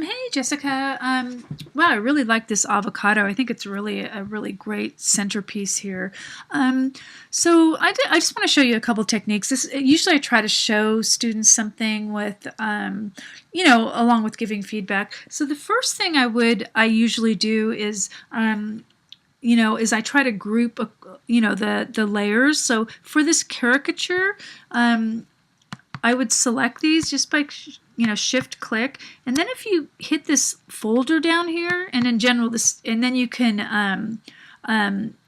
Hey Jessica. Wow, I really like this avocado. I think it's really a really great centerpiece here. I just want to show you a couple techniques. Usually I try to show students something with, along with giving feedback. So the first thing I usually do is, is I try to group, the layers. So for this caricature, I would select these just by shift click, and then if you hit this folder down here, and in general this, and then you can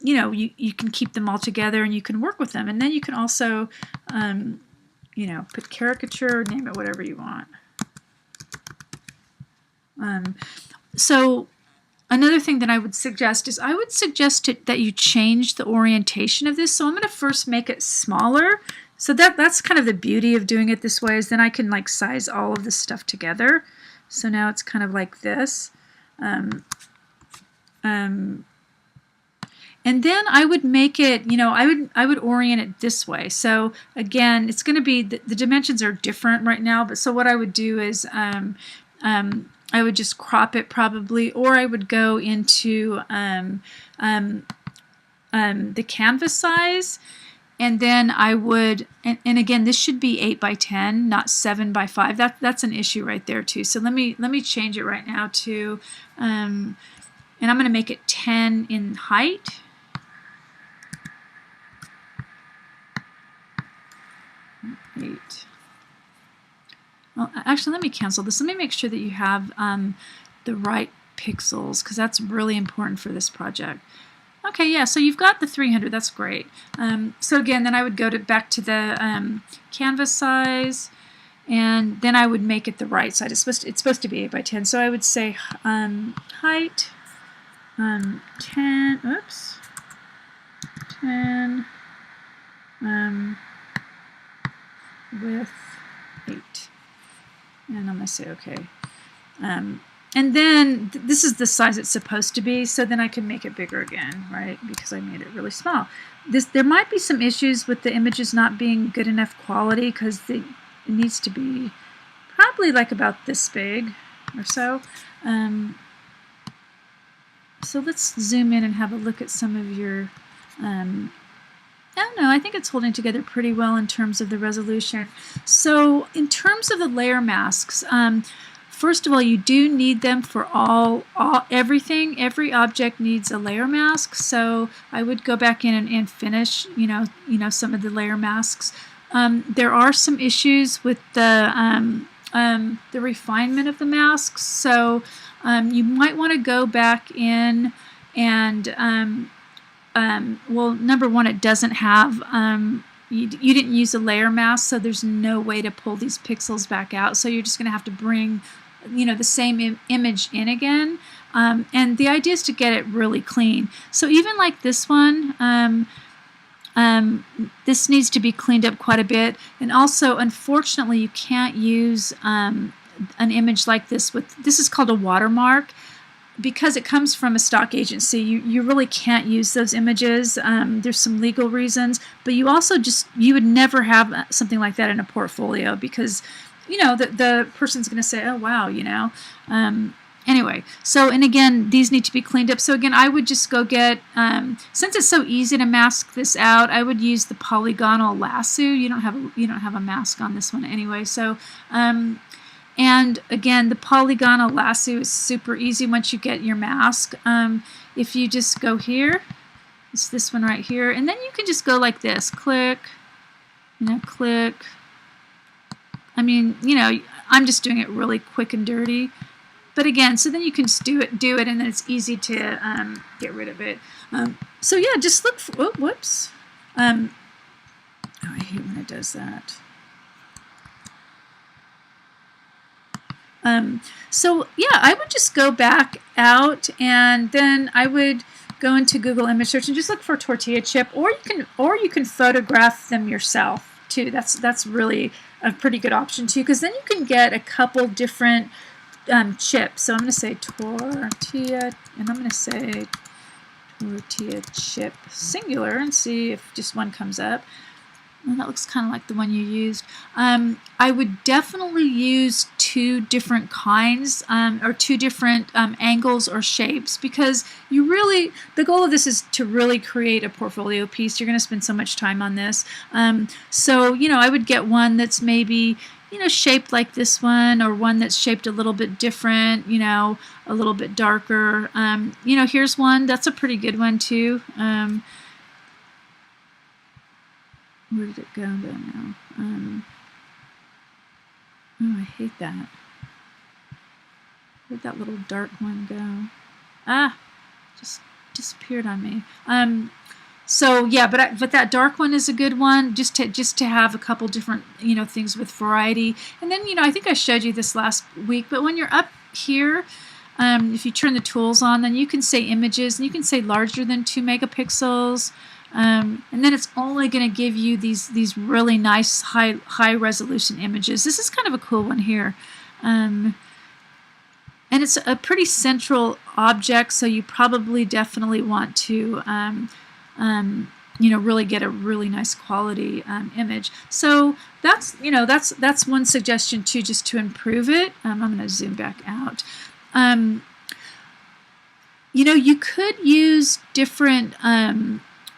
you can keep them all together and you can work with them, and then you can also put caricature, name it whatever you want. So another thing that I would suggest is that you change the orientation of this. So I'm going to first make it smaller. So that's kind of the beauty of doing it this way, is then I can like size all of this stuff together. So now it's kind of like this. And then I would make it, I would orient it this way. So again, it's going to be, the dimensions are different right now, but so what I would do is I would just crop it probably, or I would go into the canvas size. And then I would, and again, this should be 8 by 10, not 7 by 5. That's an issue right there too. So let me change it right now to, and I'm going to make it 10 in height. Well, actually, let me cancel this. Let me make sure that you have the right pixels, because that's really important for this project. Okay, yeah, so you've got the 300. That's great. So again, then I would go back to the canvas size, and then I would make it the right side. It's supposed to be 8 by 10. So I would say height 10. Oops, 10. Width 8. And I'm going to say okay. And then this is the size it's supposed to be, so then I can make it bigger again, right? Because I made it really small. There might be some issues with the images not being good enough quality, because it needs to be probably like about this big or so. So let's zoom in and have a look at some of your, I don't know, I think it's holding together pretty well in terms of the resolution. So in terms of the layer masks, first of all, you do need them for everything. Every object needs a layer mask. So I would go back in and finish, some of the layer masks. There are some issues with the refinement of the masks. So you might want to go back in and, well, number one, it doesn't have, you didn't use a layer mask, so there's no way to pull these pixels back out. So you're just going to have to bring the same image in again, and the idea is to get it really clean. So even like this one, this needs to be cleaned up quite a bit. And also, unfortunately, you can't use an image like this this is called a watermark, because it comes from a stock agency. You really can't use those images. There's some legal reasons, but you also you would never have something like that in a portfolio, because the person's going to say, oh wow, anyway. So, and again, these need to be cleaned up. So again, I would just go get, since it's so easy to mask this out, I would use the polygonal lasso. You don't have a mask on this one anyway. So, and again, the polygonal lasso is super easy once you get your mask. If you just go here, it's this one right here, and then you can just go like this, click, click. I mean, I'm just doing it really quick and dirty. But again, so then you can just do it, and then it's easy to get rid of it. So yeah, just look for, oh, whoops. Oh, I hate when it does that. So yeah, I would just go back out, and then I would go into Google image search and just look for tortilla chip, or you can photograph them yourself too. That's really a pretty good option too, because then you can get a couple different chips. So I'm going to say tortilla, and I'm going to say tortilla chip singular, and see if just one comes up. And that looks kind of like the one you used. I would definitely use two different kinds or two different angles or shapes, because you really, the goal of this is to really create a portfolio piece. You're going to spend so much time on this. So, you know, I would get one that's maybe, you know, shaped like this one, or one that's shaped a little bit different, you know, a little bit darker. You know, here's one. That's a pretty good one too. Where did it go now? Oh, I hate that. Where'd that little dark one go? Ah, just disappeared on me. So yeah, but that dark one is a good one, just to have a couple different, you know, things with variety. And then, you know, I think I showed you this last week, but when you're up here, if you turn the tools on, then you can say images, and you can say larger than 2 megapixels. And then it's only going to give you these really nice high resolution images. This is kind of a cool one here. And it's a pretty central object, so you probably definitely want to you know, really get a really nice quality image. So that's, you know, that's one suggestion too, just to improve it. I'm going to zoom back out. You know, you could use different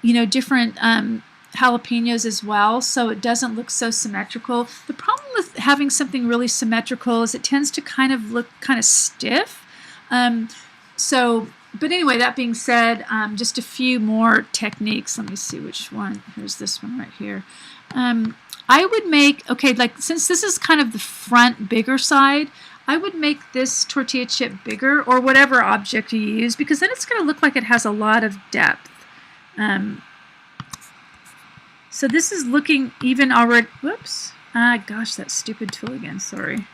you know, different jalapenos as well, so it doesn't look so symmetrical. The problem with having something really symmetrical is it tends to kind of look kind of stiff. But anyway, that being said, just a few more techniques. Let me see which one. Here's this one right here. I would make, okay, like since this is kind of the front bigger side, I would make this tortilla chip bigger, or whatever object you use, because then it's going to look like it has a lot of depth. So this is looking even already, whoops, gosh, that stupid tool again, sorry.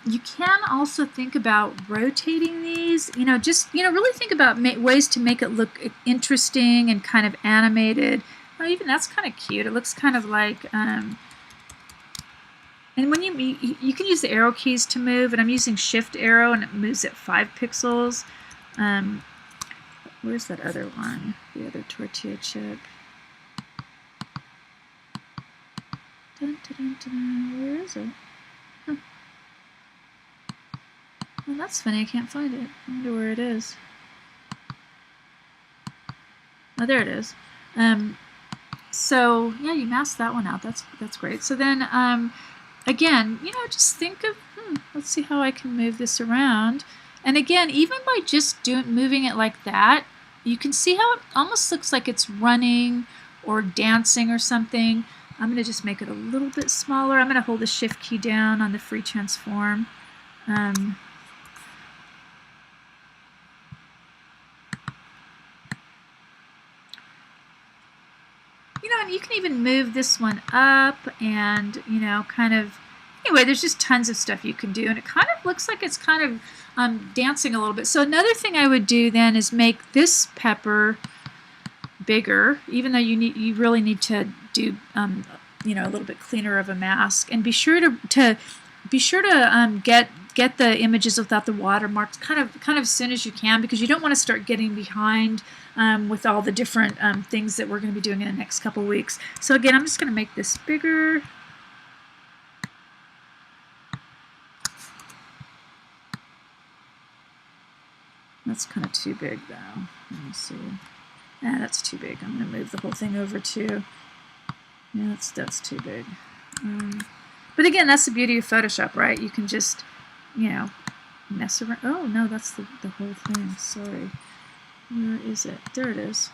You can also think about rotating these, you know, just, you know, really think about ways to make it look interesting and kind of animated. Oh, even that's kind of cute. It looks kind of like, and when you can use the arrow keys to move, and I'm using shift arrow, and it moves at 5 pixels. Where's that other one? The other tortilla chip. Dun, dun, dun, dun. Where is it? Huh. Well, that's funny. I can't find it. I wonder where it is. Oh, there it is. So yeah, you masked that one out. That's great. So then, again, you know, just think of, let's see how I can move this around. And again, even by just moving it like that, you can see how it almost looks like it's running or dancing or something. I'm going to just make it a little bit smaller. I'm going to hold the shift key down on the free transform. You know, and you can even move this one up, and, you know, kind of, anyway, there's just tons of stuff you can do, and it kind of looks like it's kind of dancing a little bit. So another thing I would do then is make this pepper bigger, even though you really need to do you know, a little bit cleaner of a mask, and be sure to get the images without the watermarks kind of as soon as you can, because you don't want to start getting behind with all the different things that we're going to be doing in the next couple weeks. So again, I'm just going to make this bigger. That's kind of too big though. Let me see. That's too big. I'm going to move the whole thing over too. Yeah, that's too big. But again, that's the beauty of Photoshop, right? You can just, you know, mess around. Oh no, that's the whole thing. Sorry. Where is it? There it is.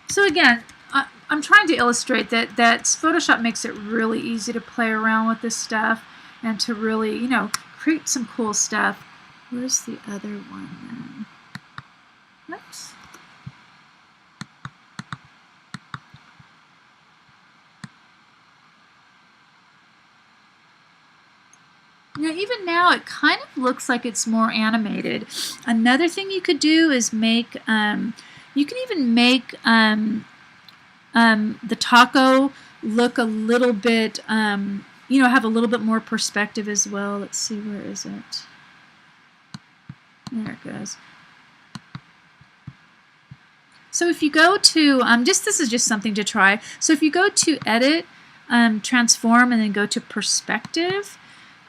So again, I'm trying to illustrate that Photoshop makes it really easy to play around with this stuff and to really, you know, create some cool stuff. Where's the other one then? Oops. Now, even now, it kind of looks like it's more animated. Another thing you could do is make You can even make the taco look a little bit, have a little bit more perspective as well. Let's see, where is it? There it goes. So if you go to, this is just something to try. So if you go to Edit, Transform, and then go to Perspective,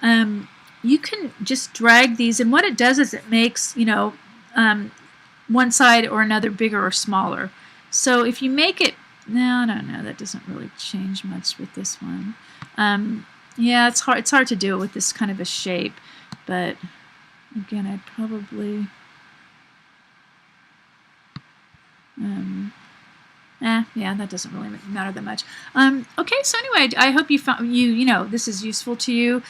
you can just drag these, and what it does is it makes, one side or another bigger or smaller. So if you make it, no, that doesn't really change much with this one. Yeah, it's hard to do it with this kind of a shape, but again, I'd probably, yeah, that doesn't really matter that much. Okay, so anyway, I hope you found this is useful to you.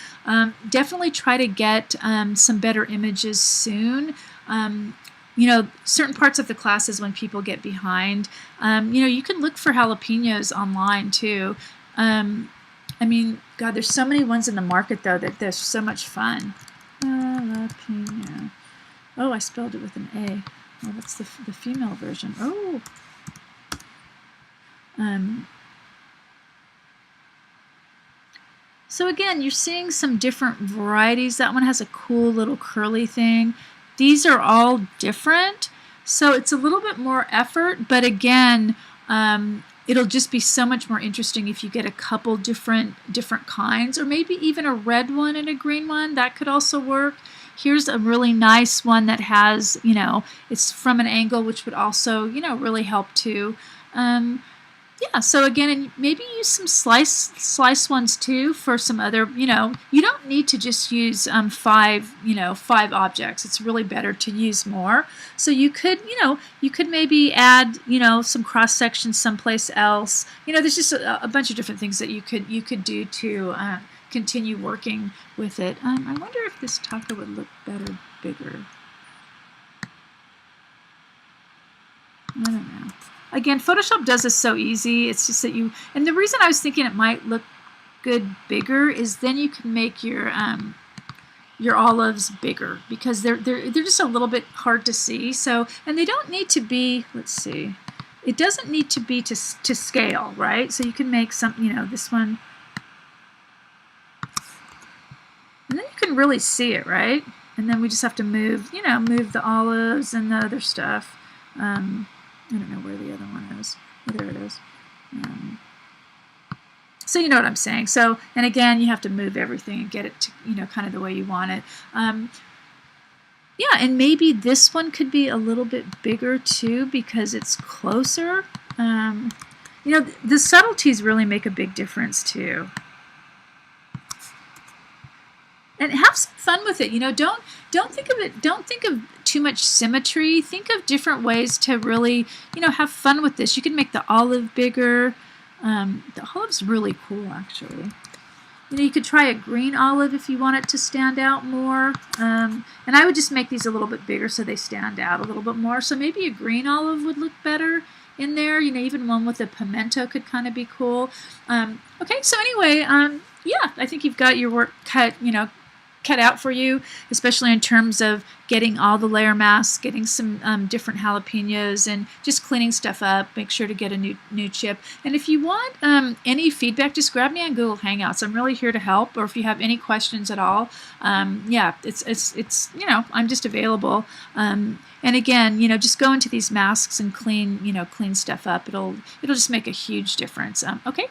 Definitely try to get some better images soon. Certain parts of the classes when people get behind, you can look for jalapenos online too. I mean, God, there's so many ones in the market though that they're so much fun. Jalapeno. Oh, I spelled it with an A. Well, that's the female version. Oh. So again, you're seeing some different varieties. That one has a cool little curly thing. These are all different, so it's a little bit more effort, but again, it'll just be so much more interesting if you get a couple different kinds, or maybe even a red one and a green one. That could also work. Here's a really nice one that has, it's from an angle, which would also, really help too. Yeah, so again, maybe use some slice ones too for some other, you don't need to just use 5 objects. It's really better to use more. So you could maybe add, some cross sections someplace else. There's just a bunch of different things that you could do to continue working with it. I wonder if this taco would look better bigger. I don't know. Again, Photoshop does this so easy. It's just that and the reason I was thinking it might look good bigger is then you can make your olives bigger, because they're just a little bit hard to see. So, and they don't need to be, let's see, it doesn't need to be to scale, right? So you can make some, this one, and then you can really see it, right? And then we just have to move the olives and the other stuff. I don't know where the other one is. Oh, there it is. So you know what I'm saying. So, and again, you have to move everything and get it to, kind of the way you want it. Yeah, and maybe this one could be a little bit bigger too because it's closer. The subtleties really make a big difference too. And have some fun with it. Don't think of too much symmetry. Think of different ways to really, have fun with this. You can make the olive bigger. The olive's really cool, actually. You could try a green olive if you want it to stand out more. And I would just make these a little bit bigger so they stand out a little bit more. So maybe a green olive would look better in there. Even one with a pimento could kind of be cool. Okay, so anyway, yeah, I think you've got your work cut out for you, especially in terms of getting all the layer masks, getting some different jalapenos, and just cleaning stuff up. Make sure to get a new chip. And if you want any feedback, just grab me on Google Hangouts. I'm really here to help. Or if you have any questions at all, yeah, it's I'm just available. And again, just go into these masks and clean stuff up. It'll just make a huge difference. Okay.